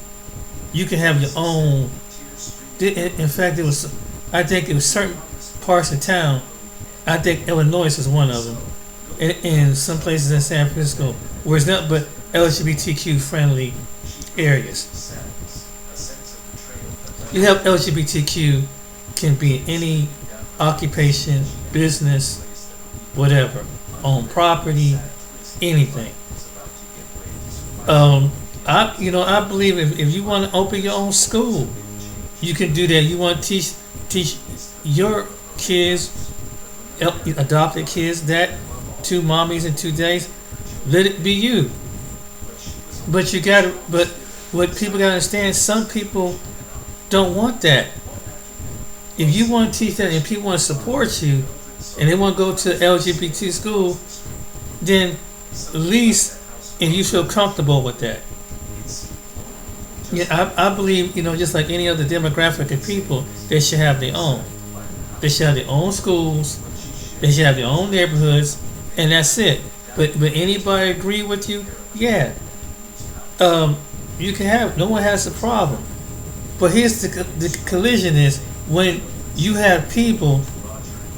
you can have your own. In fact, it was I think it was certain parts of town. I think Illinois is one of them, and some places in San Francisco where it's not but LGBTQ friendly areas. You have LGBTQ can be in any occupation, business, whatever, own property, anything. I believe if you want to open your own school, you can do that. You want to teach your kids, adopted kids, that 2 mommies and 2 days. Let it be you. But what people gotta understand, some people don't want that. If you want to teach that and people want to support you, and they want to go to LGBT school, then at least if you feel comfortable with that. Yeah, I believe, just like any other demographic of people, they should have their own. They should have their own schools. They should have their own neighborhoods, and that's it. But anybody agree with you? Yeah. You can have. No one has a problem. But here's the collision is when you have people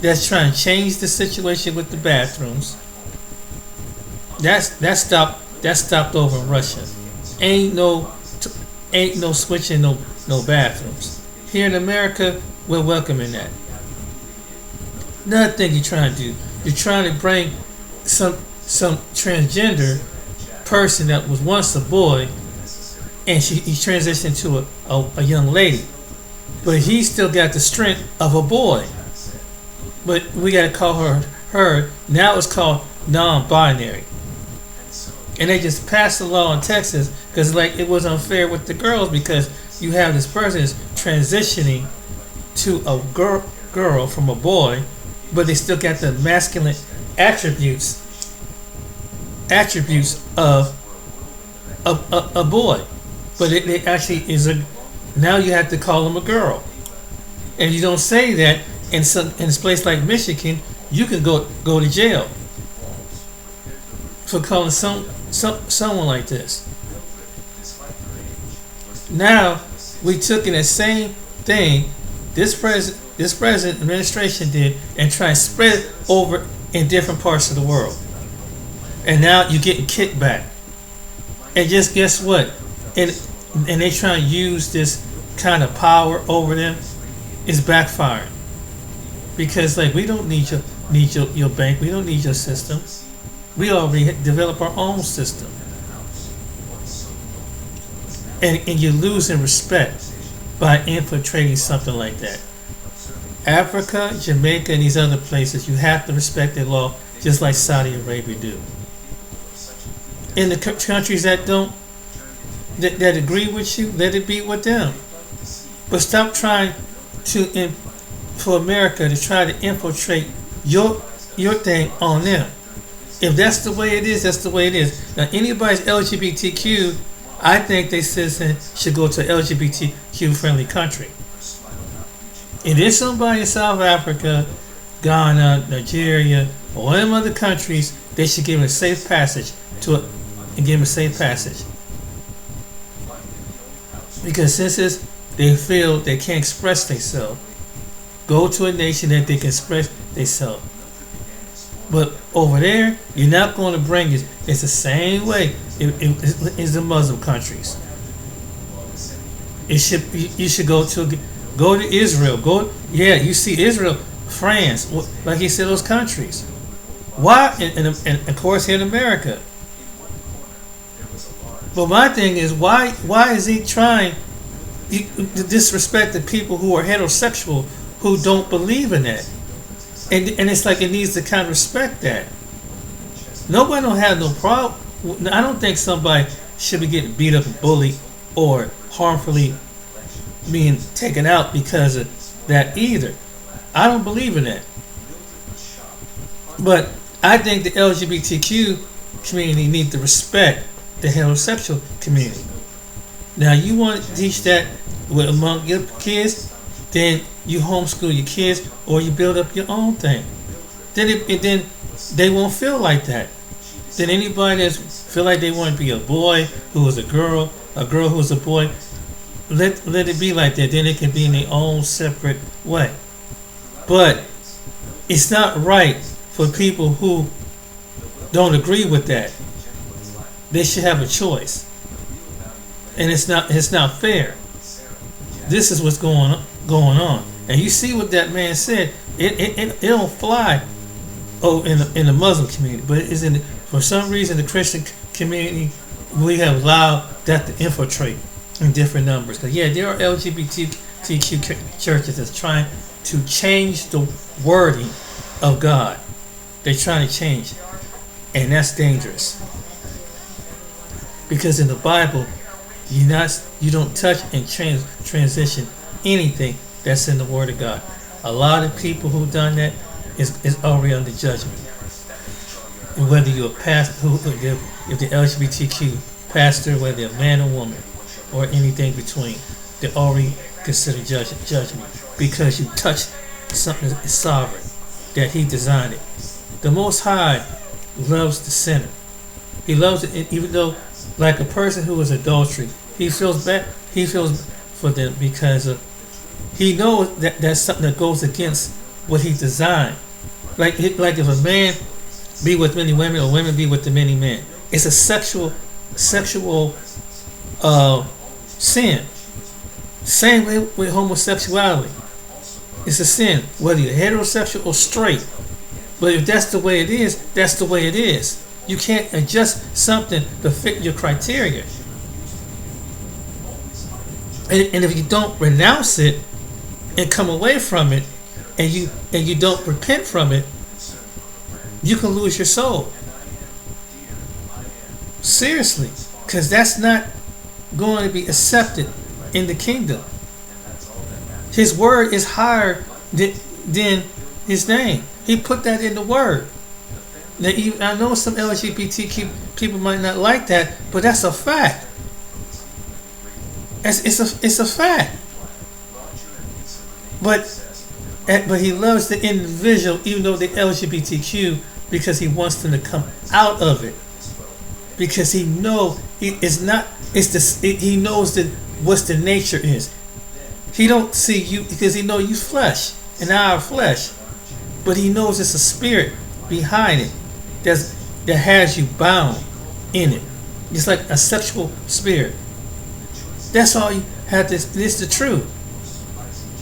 that's trying to change the situation with the bathrooms. That's stopped over in Russia. Ain't no switching no bathrooms. Here in America, we're welcoming that. Another thing you're trying to do, you're trying to bring some transgender person that was once a boy, and he transitioned to a young lady, but he still got the strength of a boy. But we got to call her. Now it's called non-binary. And they just passed a law in Texas because it was unfair with the girls because you have this person is transitioning to a girl from a boy, but they still got the masculine attributes of a boy. But it actually is now you have to call them a girl. And you don't say that in a place like Michigan, you can go to jail for calling someone like this. Now we took in the same thing this present administration did and try and spread it over in different parts of the world. And now you're getting kickback. And just guess what? And they try to use this kind of power over them. It's backfiring. Because we don't need your bank. We don't need your system. We already develop our own system. And you're losing respect by infiltrating something like that. Africa, Jamaica, and these other places, you have to respect their law just like Saudi Arabia do. In the countries that don't, that agree with you, let it be with them. But stop trying for America to try to infiltrate your thing on them. If that's the way it is, that's the way it is. Now, anybody's LGBTQ, I think they citizen should go to an LGBTQ friendly country. If there's somebody in South Africa, Ghana, Nigeria, or one of them other countries, they should give them a safe passage Because since they feel they can't express themselves, go to a nation that they can express themselves. But over there, you're not going to bring it. It's the same way it's the Muslim countries. You should go to Israel. You see Israel, France, like he said, those countries. Why? And of course here in America. But my thing is, why is he trying to disrespect the people who are heterosexual who don't believe in that? And it's like it needs to kind of respect that. Nobody don't have no problem. I don't think somebody should be getting beat up and bullied or harmfully being taken out because of that either. I don't believe in that. But I think the LGBTQ community needs to respect the heterosexual community. Now, you want to teach that among your kids, then you homeschool your kids or you build up your own thing. Then they won't feel like that. Then anybody that feel like they want to be a boy who is a girl who is a boy, let it be like that. Then it can be in their own separate way. But it's not right for people who don't agree with that. They should have a choice, and it's not fair. This is what's going on, and you see what that man said. It don't fly. In the Muslim community, but it's for some reason the Christian community, we have allowed that to infiltrate in different numbers. Because there are LGBTQ churches that's trying to change the wording of God. They're trying to change it, and that's dangerous. Because in the Bible, you don't touch and transition anything that's in the Word of God. A lot of people who've done that is already under judgment. And whether you're a pastor, if the LGBTQ pastor, whether they're a man or woman, or anything between, they're already considered judgment because you touched something that is sovereign, that He designed it. The Most High loves the sinner. He loves it, even though, like a person who is adultery, He feels bad. He feels for them because He knows that that's something that goes against what He designed. Like if a man be with many women or women be with the many men, it's a sexual sin. Same way with homosexuality. It's a sin, whether you're heterosexual or straight. But if that's the way it is, that's the way it is. You can't adjust something to fit your criteria. And if you don't renounce it and come away from it, and you don't repent from it, you can lose your soul. Seriously, because that's not going to be accepted in the kingdom. His word is higher than His name. He put that in the word. Now, I know some LGBTQ people might not like that, but that's a fact. It's a fact. But He loves the individual, even though they're LGBTQ, because He wants them to come out of it. Because He knows He knows that what the nature is. He don't see you because He knows you flesh and our flesh, but He knows it's a spirit behind it that has you bound in it. It's like a sexual spirit. That's all you have to. It's the truth.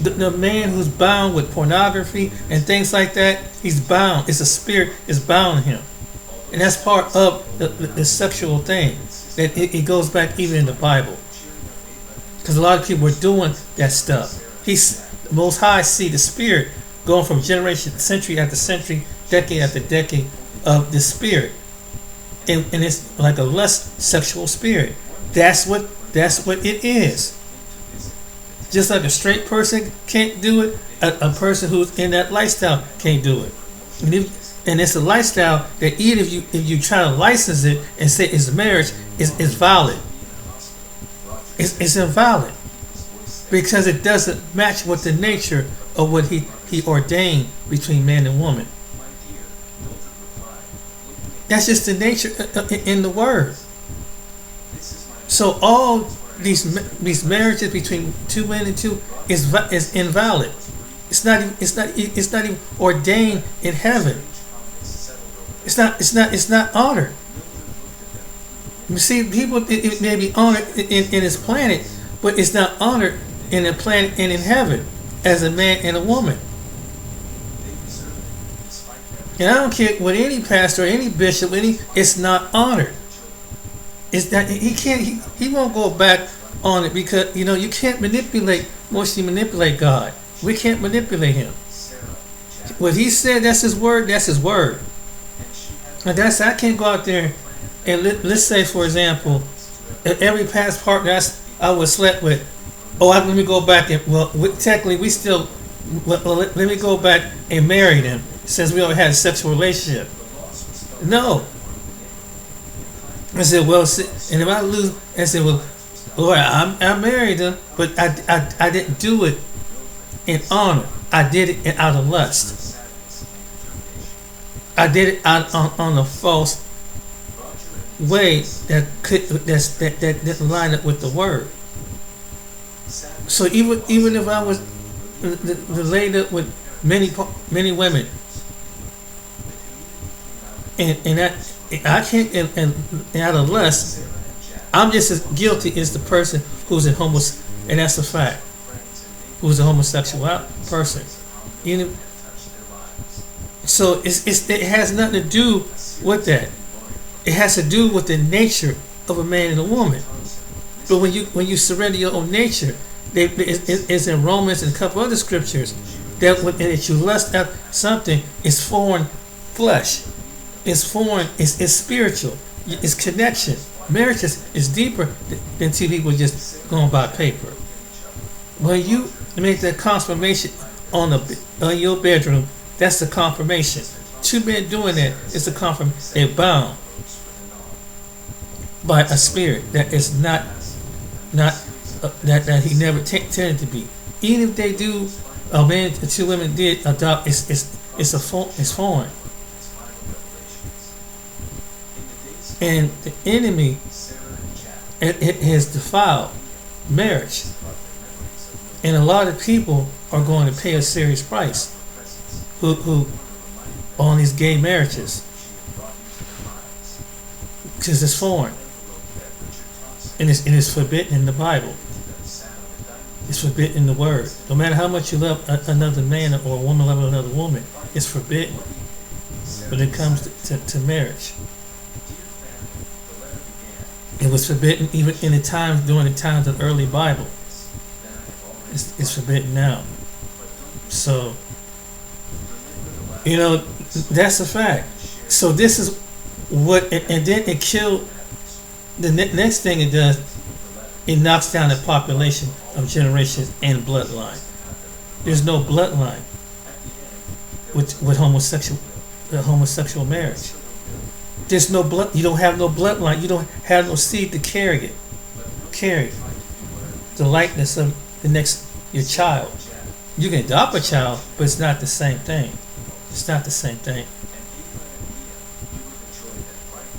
The man who's bound with pornography and things like that, he's bound. It's a spirit is bound him, and that's part of the sexual thing. That it goes back even in the Bible, because a lot of people are doing that stuff. The Most High see the spirit going from generation, century after century, decade after decade of the spirit, and it's like a lust sexual spirit. That's what it is. Just like a straight person can't do it, a person who's in that lifestyle can't do it. And it's a lifestyle that even if you try to license it and say it's marriage, it's valid. It's invalid because it doesn't match with the nature of what he ordained between man and woman. That's just the nature in the word. So all these marriages between two men and two is invalid. It's not even ordained in heaven. It's not honored. You see, people, it may be honored in His planet, but it's not honored in the planet and in heaven as a man and a woman. And I don't care what any pastor or any bishop, it's not honored. It's that he won't go back on it because you can't mostly manipulate God. We can't manipulate Him. What He said, that's His word. That's His word. And I can't go out there and let's say, for example, every past partner I was slept with. Let me go back and technically we still. Let me go back and marry them since we already had a sexual relationship. No. I said, and if I lose, I said, Lord, I married them, but I didn't do it in honor. I did it out of lust. I did it on a false way that didn't line up with the word. So even if I was laid up with many women, and that I can't and out of less, I'm just as guilty as the person who's in and that's a fact, who's a homosexual person. You know, so it has nothing to do with that. It has to do with the nature of a man and a woman. But when you surrender your own nature, it's in Romans and a couple other scriptures that you lust after something is foreign flesh. It's foreign. It's spiritual. It's connection. Marriage is deeper than two people just going by paper. When you make that confirmation on your bedroom, that's the confirmation. Two men doing that is the confirmation. They're bound by a spirit that is not that he never tended to be. Even if they do, a man, two women did adopt. It's foreign, and the enemy it has defiled marriage, and a lot of people are going to pay a serious price. Who on these gay marriages, because it's foreign. And it's forbidden in the Bible. It's forbidden in the Word. No matter how much you love another man or a woman loving another woman, it's forbidden when it comes to marriage. It was forbidden even in during the times of the early Bible. It's forbidden now. So, that's a fact. So this is what, and then it killed. The next thing it does, it knocks down the population of generations and bloodline. There's no bloodline with homosexual marriage. There's no blood. You don't have no bloodline. You don't have no seed to carry the likeness of your child. You can adopt a child, but it's not the same thing. It's not the same thing.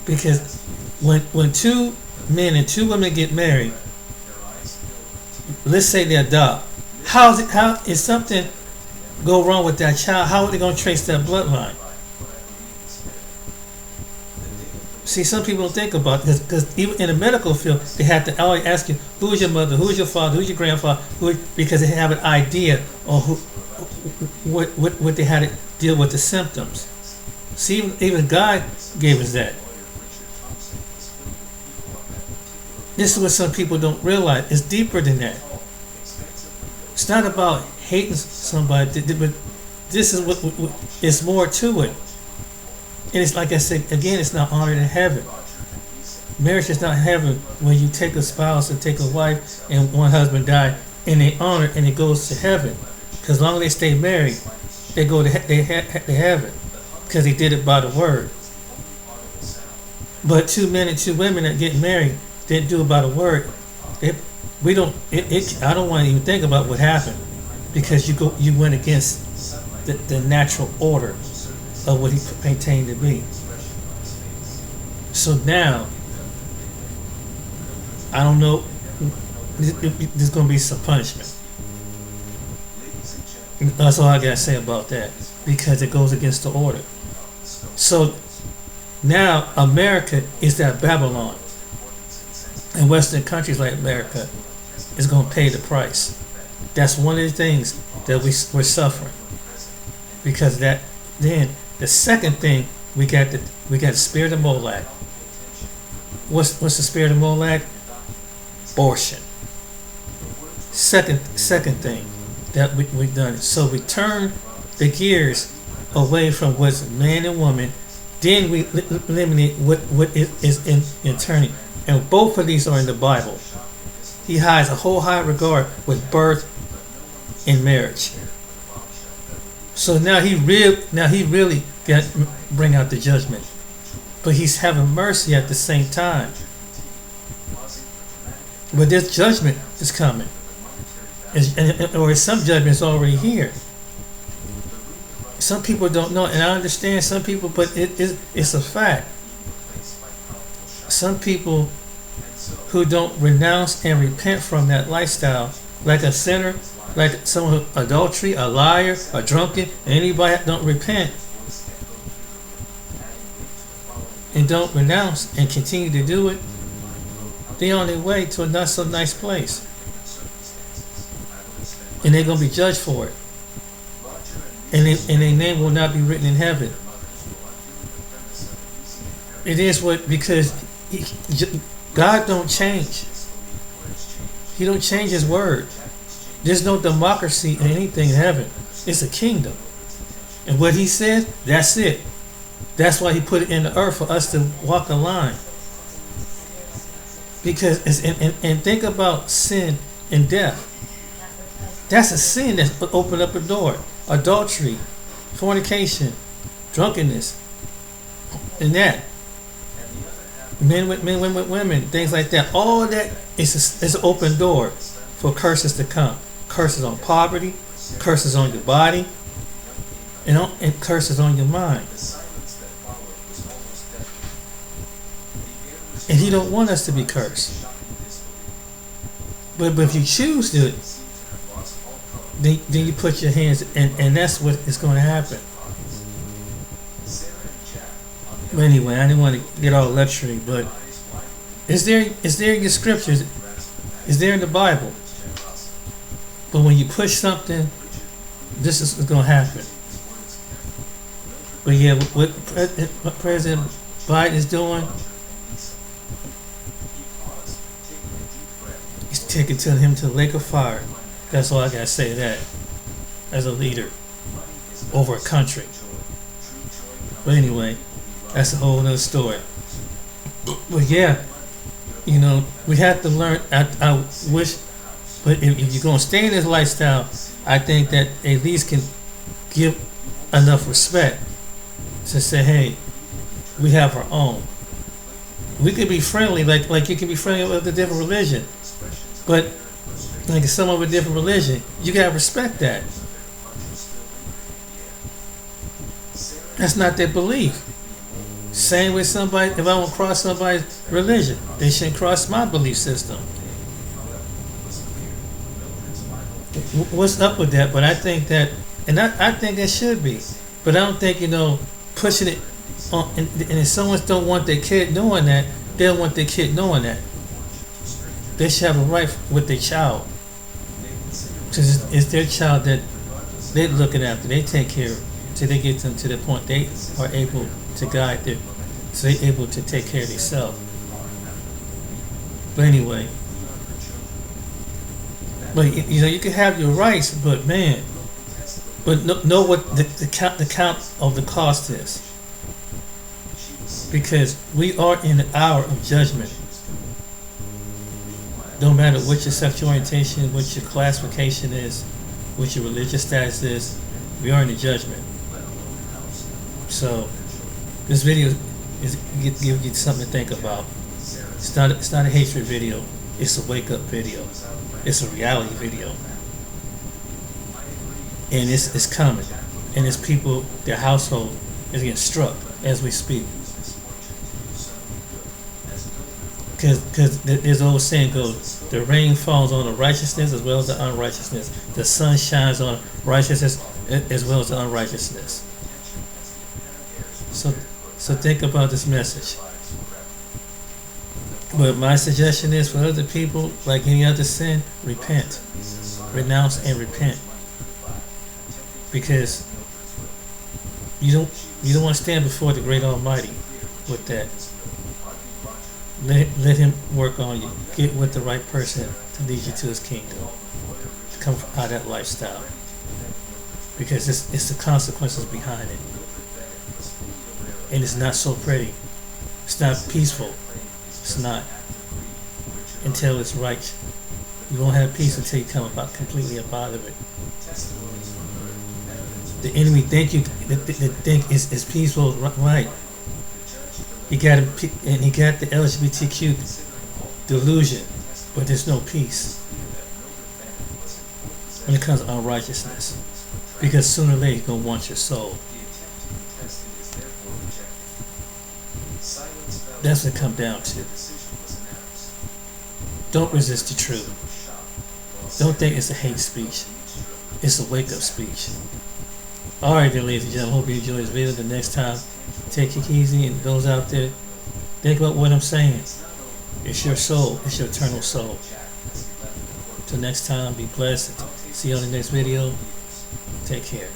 Because when two men and two women get married, let's say they adopt, how is something go wrong with that child? How are they going to trace that bloodline? See, some people don't think about it because even in the medical field, they have to always ask you, who's your mother, who's your father, who's your grandfather, because they have an idea of what they had to deal with the symptoms. See, even God gave us that. This is what some people don't realize. It's deeper than that. It's not about hating somebody, but this is what it's more to it. And it's like I said again, it's not honored in heaven. Marriage is not heaven when you take a spouse or take a wife and one husband died and they honor and it goes to heaven. Because as long as they stay married, they go to heaven because they did it by the word. But two men and two women that get married didn't do it by the word. I don't want to even think about what happened because you went against the natural order of what he maintained to be. So now, I don't know. There's going to be some punishment. That's all I gotta say about that because it goes against the order. So now America is that Babylon. And Western countries like America is going to pay the price. That's one of the things that we're suffering. Because that, then the second thing we got the spirit of Molech. What's the spirit of Molech? Abortion. Second thing that we've done. So we turn the gears away from what's man and woman. Then we eliminate what is in turning. And both of these are in the Bible. He has a whole high regard with birth and marriage. So now he really got to bring out the judgment. But he's having mercy at the same time. But this judgment is coming. Or some judgment is already here. Some people don't know, and I understand some people, but it's a fact. Some people who don't renounce and repent from that lifestyle, like a sinner, like someone adultery, a liar, a drunken, anybody that don't repent and don't renounce and continue to do it, they're on their way to a not so nice place. And they're going to be judged for it. And their name will not be written in heaven. It is what, because God don't change. He don't change his word. There's no democracy in anything in heaven. It's a kingdom. And what he said, that's it. That's why he put it in the earth, for us to walk a line. Because and think about sin and death. That's a sin that's opened up a door. Adultery, fornication, drunkenness, and that. Men with women, things like that. All that is an open door for curses to come. Curses on poverty, curses on your body, and curses on your mind. And he don't want us to be cursed. But if you choose to, then you put your hands, and that's what is going to happen. But anyway, I didn't want to get all lecturing, but is there in your scriptures? Is there in the Bible? But when you push something, this is going to happen. But yeah, what President Biden is doing, he's taking him to the lake of fire. That's all I gotta say to that. As a leader over a country. But anyway, that's a whole other story. But yeah, we have to learn. I wish, but if you're gonna stay in this lifestyle, I think that at least can give enough respect to say, hey, we have our own. We could be friendly, like you can be friendly with a different religion, but like someone with a different religion, you gotta respect that. That's not their belief. Same with somebody, if I want to cross somebody's religion, they shouldn't cross my belief system. What's up with that? But I think that, and I think it should be, but I don't think, pushing it on, and if someone don't want their kid doing that, they don't want their kid knowing that. They should have a right with their child. Because it's their child that they're looking after. They take care of till they get them to the point they are able to guide them, so they're able to take care of themselves. But anyway, you can have your rights, but man, know what the count of the cost is, because we are in the hour of judgment. No matter what your sexual orientation, what your classification is, what your religious status is, we are in the judgment. So this video is give you something to think about. It's not a hatred video. It's a wake up video. It's a reality video, and it's coming. And it's people, their household is getting struck as we speak. Because there's old saying goes, the rain falls on the righteousness as well as the unrighteousness. The sun shines on righteousness as well as the unrighteousness. So think about this message. But my suggestion is for other people, like any other sin, repent. Renounce and repent. Because you don't want to stand before the great Almighty with that. Let him work on you. Get with the right person to lead you to his kingdom. To come out of that lifestyle. Because it's the consequences behind it. And it's not so pretty. It's not peaceful. It's not. Until it's right. You won't have peace until you come completely up out of it. The enemy think is peaceful, right? He got the LGBTQ delusion, but there's no peace when it comes to unrighteousness, because sooner or later he's gonna want your soul. That's what it comes down to. Don't resist the truth. Don't think it's a hate speech. It's a wake-up speech. Alright then, ladies and gentlemen, hope you enjoyed this video. The next time, take it easy, and those out there, think about what I'm saying. It's your soul. It's your eternal soul. Till next time, be blessed. See you on the next video. Take care.